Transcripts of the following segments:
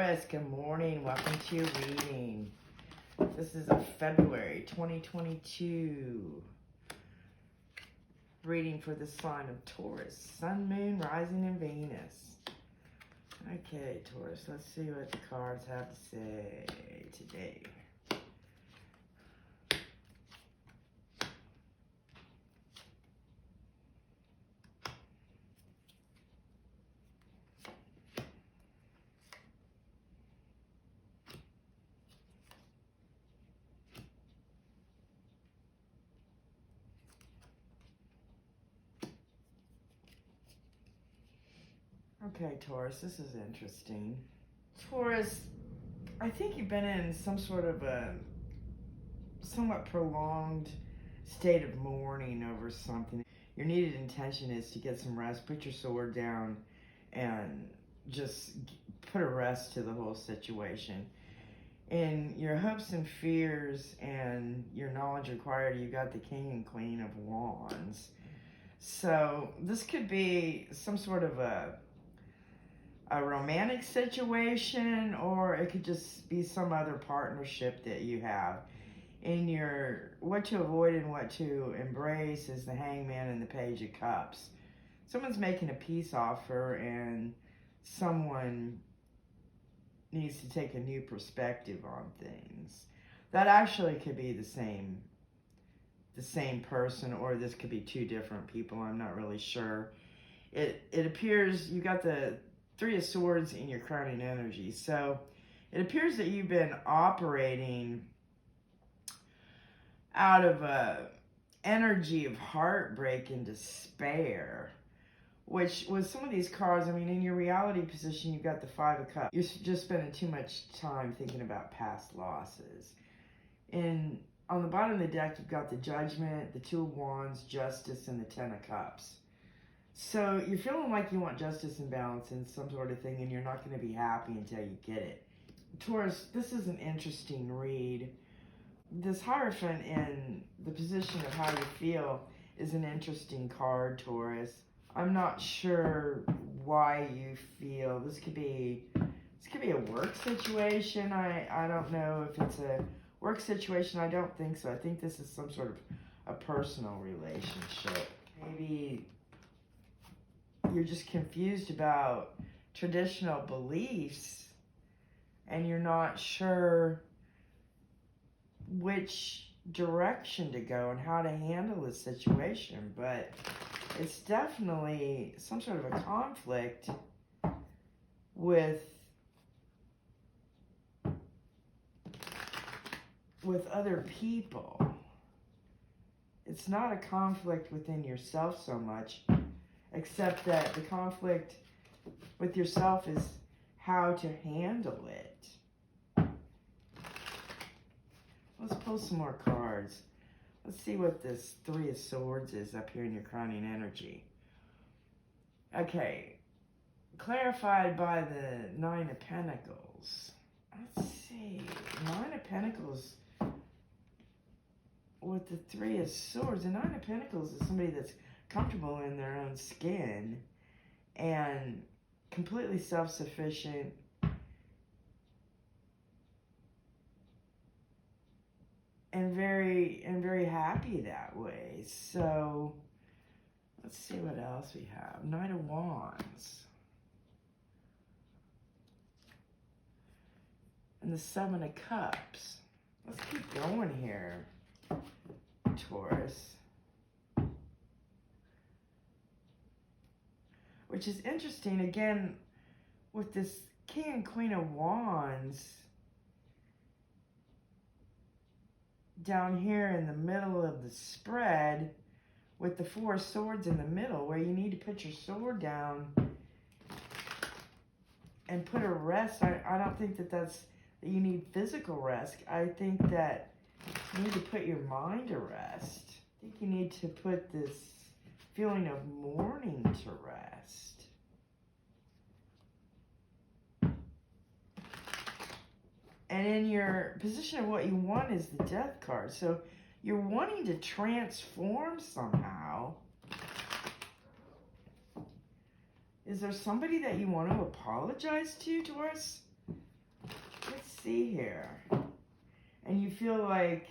Taurus, good morning. Welcome to your reading. This is a February 2022 reading for the sign of Taurus. Sun, Moon, Rising, and Venus. Okay, Taurus, let's see what the cards have to say today. Okay, Taurus, this is interesting. Taurus, I think you've been in some sort of a somewhat prolonged state of mourning over something. Your needed intention is to get some rest, put your sword down, and just put a rest to the whole situation. In your hopes and fears and your knowledge required, you got the King and Queen of Wands. So this could be some sort of a romantic situation, or it could just be some other partnership that you have. In your what to avoid and what to embrace is the Hangman and the Page of Cups. Someone's making a peace offer and someone needs to take a new perspective on things. That actually could be the same person, or this could be two different people. I'm not really sure. It appears you got the Three of Swords in your crowning energy. So it appears that you've been operating out of a energy of heartbreak and despair, which with some of these cards, I mean, in your reality position, you've got the Five of Cups. You're just spending too much time thinking about past losses. And on the bottom of the deck, you've got the Judgment, the Two of Wands, Justice, and the Ten of Cups. So you're feeling like you want justice and balance in some sort of thing, and you're not going to be happy until you get it. Taurus, this is an interesting read. This Hierophant in the position of how you feel is an interesting card, Taurus. I'm not sure why you feel this could be a work situation. I don't know if it's a work situation. I don't think so. I think this is some sort of a personal relationship. Maybe you're just confused about traditional beliefs and you're not sure which direction to go and how to handle the situation, but it's definitely some sort of a conflict with other people. It's not a conflict within yourself so much, except that the conflict with yourself is how to handle it. Let's pull some more cards. Let's see what this Three of Swords is up here in your crowning energy. Okay, clarified by the Nine of Pentacles. Let's see, Nine of Pentacles with the Three of Swords. The Nine of Pentacles is somebody that's comfortable in their own skin and completely self-sufficient and very happy that way. So let's see what else we have. Knight of Wands and the Seven of Cups. Let's keep going here, Taurus. Which is interesting, again, with this King and Queen of Wands down here in the middle of the spread with the Four of Swords in the middle, where you need to put your sword down and put a rest. I don't think that you need physical rest. I think that you need to put your mind to rest. I think you need to put this feeling of mourning to rest. And in your position of what you want is the Death card. So you're wanting to transform somehow. Is there somebody that you want to apologize to, Taurus? see here. And you feel like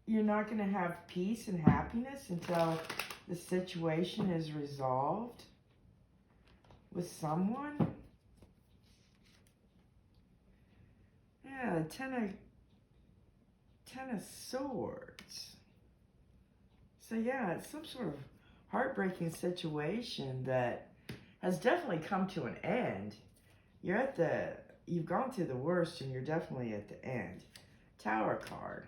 you're not going to have peace and happiness until the situation is resolved with someone. Yeah, the Ten of Swords. So yeah, it's some sort of heartbreaking situation that has definitely come to an end. You've gone through the worst and you're definitely at the end. Tower card.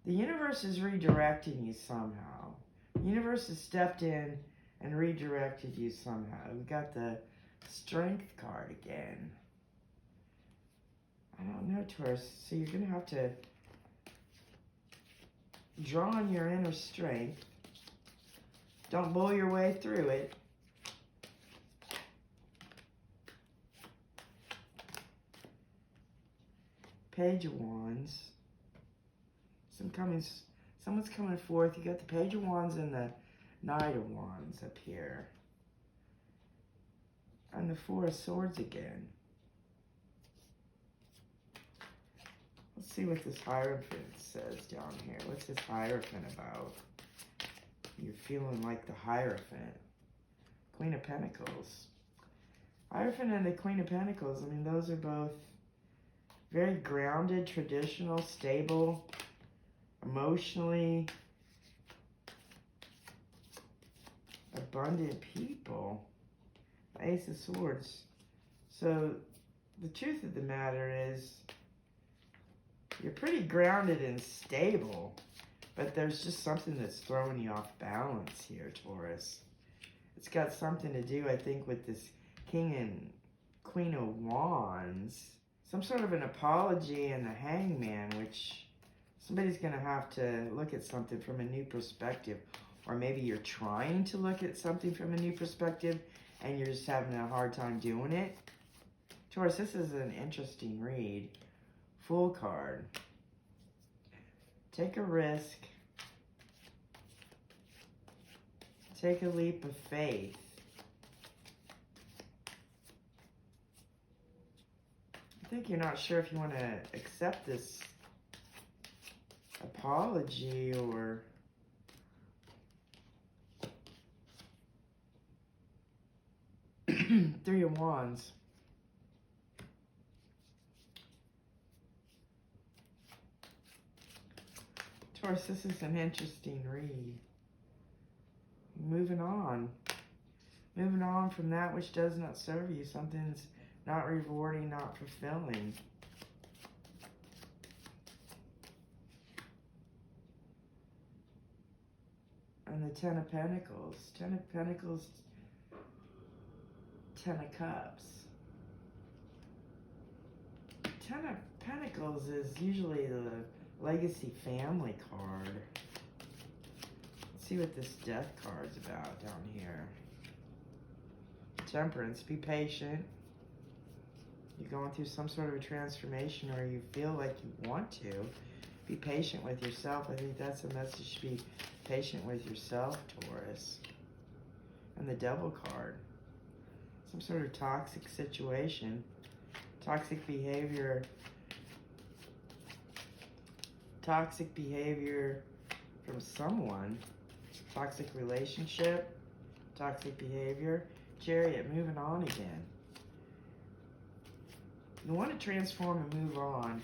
The universe is redirecting you somehow. The universe has stepped in and redirected you somehow. We got the Strength card again. I don't know, Taurus. So you're going to have to draw on your inner strength. Don't bull your way through it. Page of Wands. Someone's coming forth. You got the Page of Wands and the Knight of Wands up here. And the Four of Swords again. Let's see what this Hierophant says down here. What's this Hierophant about? You're feeling like the Hierophant. Queen of Pentacles. Hierophant and the Queen of Pentacles, I mean, those are both very grounded, traditional, stable, emotionally abundant people. The Ace of Swords. So the truth of the matter is you're pretty grounded and stable, but there's just something that's throwing you off balance here, Taurus. It's got something to do, I think, with this King and Queen of Wands. Some sort of an apology and the Hangman, which somebody's going to have to look at something from a new perspective. Or maybe you're trying to look at something from a new perspective and you're just having a hard time doing it. Taurus, this is an interesting read. Fool card. Take a risk. Take a leap of faith. I think you're not sure if you want to accept this apology or Three of Wands. Taurus, this is an interesting read. Moving on. Moving on from that which does not serve you. Something's not rewarding, not fulfilling. And the Ten of Pentacles. Ten of Pentacles, Ten of Cups. Ten of Pentacles is usually the legacy family card. Let's see what this Death card's about down here. Temperance, be patient. You're going through some sort of a transformation or you feel like you want to. Be patient with yourself. I think that's a message. Be patient with yourself, Taurus. And the Devil card. Some sort of toxic situation. Toxic behavior. Toxic behavior from someone. Toxic relationship. Toxic behavior. Chariot, moving on again. You want to transform and move on.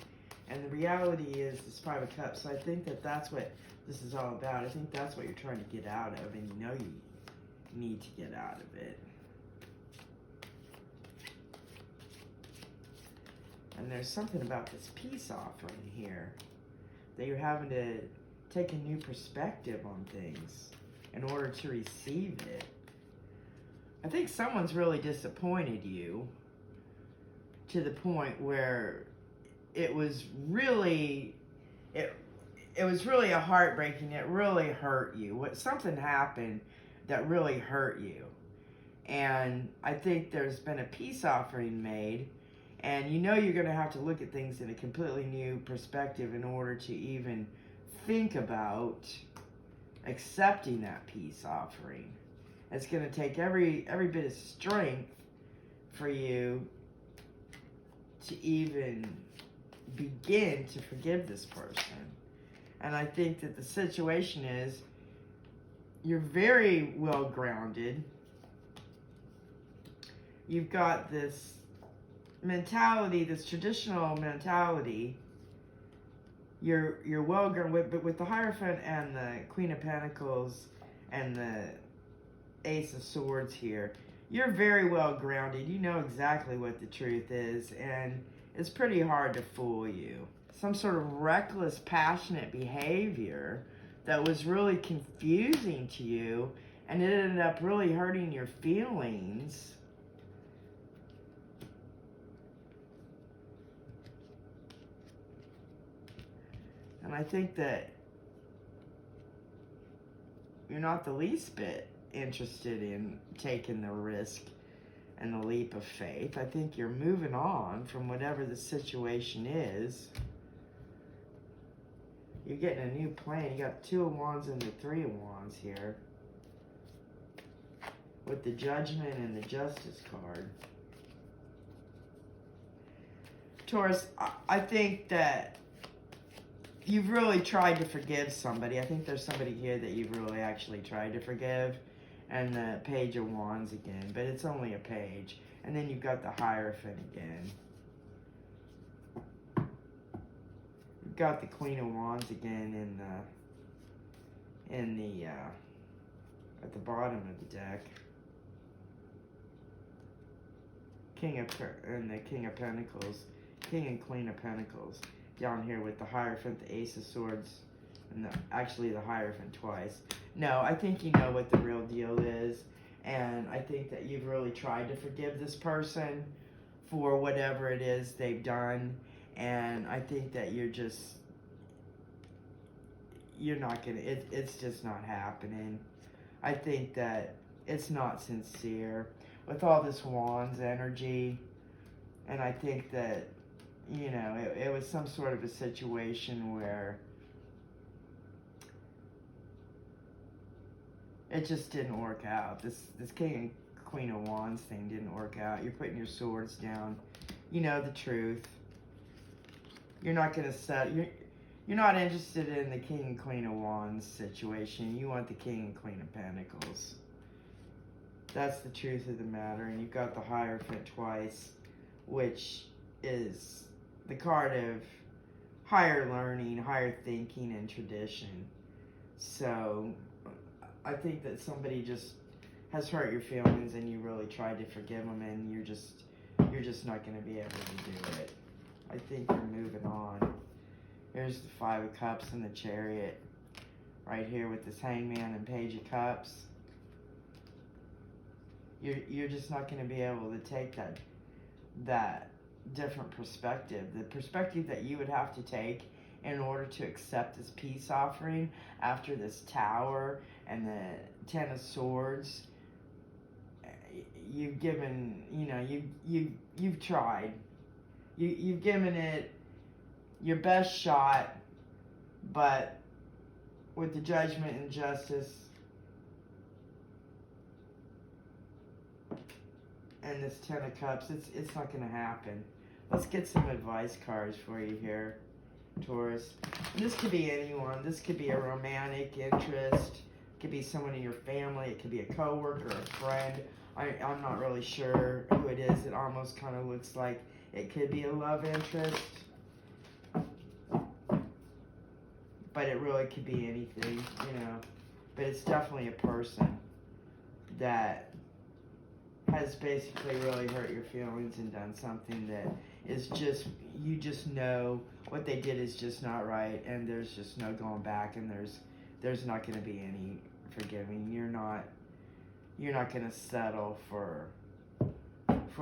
And the reality is this Five of Cups. So I think that that's what this is all about. I think that's what you're trying to get out of. And you know you need to get out of it. And there's something about this peace offering here. That you're having to take a new perspective on things in order to receive it. I think someone's really disappointed you to the point where it was really a heartbreaking. It really hurt you. Something happened that really hurt you. And I think there's been a peace offering made. And you know you're going to have to look at things in a completely new perspective in order to even think about accepting that peace offering. It's going to take every bit of strength for you to even begin to forgive this person. And I think that the situation is you're very well grounded. You've got this mentality, this traditional mentality. You're well grounded, but with the Hierophant and the Queen of Pentacles and the Ace of Swords here, you're very well grounded. You know exactly what the truth is, and it's pretty hard to fool you. Some sort of reckless, passionate behavior that was really confusing to you, and it ended up really hurting your feelings. And I think that you're not the least bit interested in taking the risk and the leap of faith. I think you're moving on from whatever the situation is. You're getting a new plan. You got 2 of Wands and the 3 of Wands here, with the Judgment and the Justice card. Taurus, I think that you've really tried to forgive somebody. I think there's somebody here that you've really actually tried to forgive. And the Page of Wands again, but it's only a page. And then you've got the Hierophant again. You've got the Queen of Wands again at the bottom of the deck. And the King of Pentacles, King and Queen of Pentacles down here with the Hierophant, the Ace of Swords, and actually the Hierophant twice. No, I think you know what the real deal is, and I think that you've really tried to forgive this person for whatever it is they've done, and I think that you're not gonna, it's just not happening. I think that it's not sincere with all this Wands energy, and I think that, you know, it was some sort of a situation where it just didn't work out. This King and Queen of Wands thing didn't work out. You're putting your swords down. You know the truth. You're not going to set... You're not interested in the King and Queen of Wands situation. You want the King and Queen of Pentacles. That's the truth of the matter. And you've got the Hierophant twice, which is the card of higher learning, higher thinking, and tradition. So I think that somebody just has hurt your feelings, and you really tried to forgive them, and you're just not going to be able to do it. I think you're moving on. Here's the 5 of Cups and the Chariot right here with this Hangman and Page of Cups. You're just not going to be able to take that different perspective, the perspective that you would have to take in order to accept this peace offering after this Tower and the 10 of Swords. You've given, you know, you've tried. You've given it your best shot, but with the Judgment and Justice and this 10 of Cups, it's not going to happen. Let's get some advice cards for you here, Taurus. And this could be anyone. This could be a romantic interest. It could be someone in your family. It could be a coworker, a friend. I'm not really sure who it is. It almost kind of looks like it could be a love interest. But it really could be anything, you know. But it's definitely a person that has basically really hurt your feelings and done something that is just, you just know what they did is just not right, and there's just no going back, and there's not going to be any forgiving. You're not going to settle for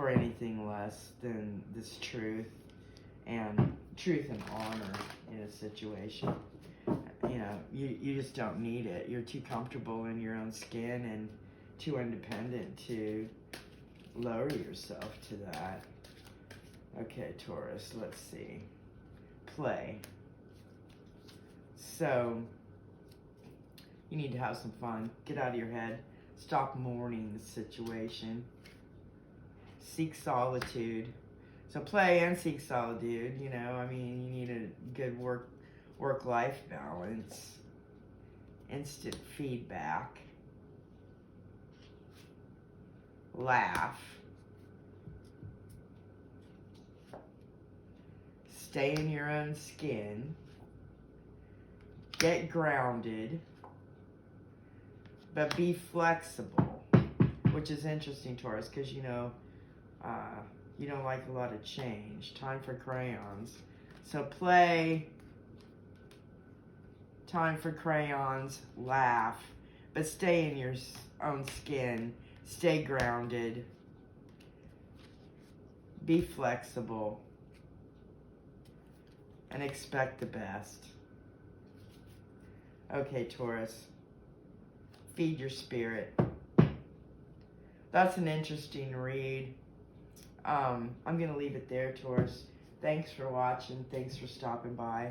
anything less than this truth and honor in a situation. You know, you just don't need it. You're too comfortable in your own skin and too independent to lower yourself to that. Okay, Taurus, let's see. Play. So, you need to have some fun. Get out of your head. Stop mourning the situation. seek solitude. So play and seek solitude, you know. I mean, you need a good work-life balance. Instant feedback. Laugh. Stay in your own skin. Get grounded. But be flexible. Which is interesting, Taurus, because, you know, you don't like a lot of change. Time for crayons. So play. Time for crayons. Laugh. But stay in your own skin. Stay grounded. Be flexible. And expect the best. Okay, Taurus. Feed your spirit. That's an interesting read. I'm going to leave it there, Taurus. Thanks for watching. Thanks for stopping by.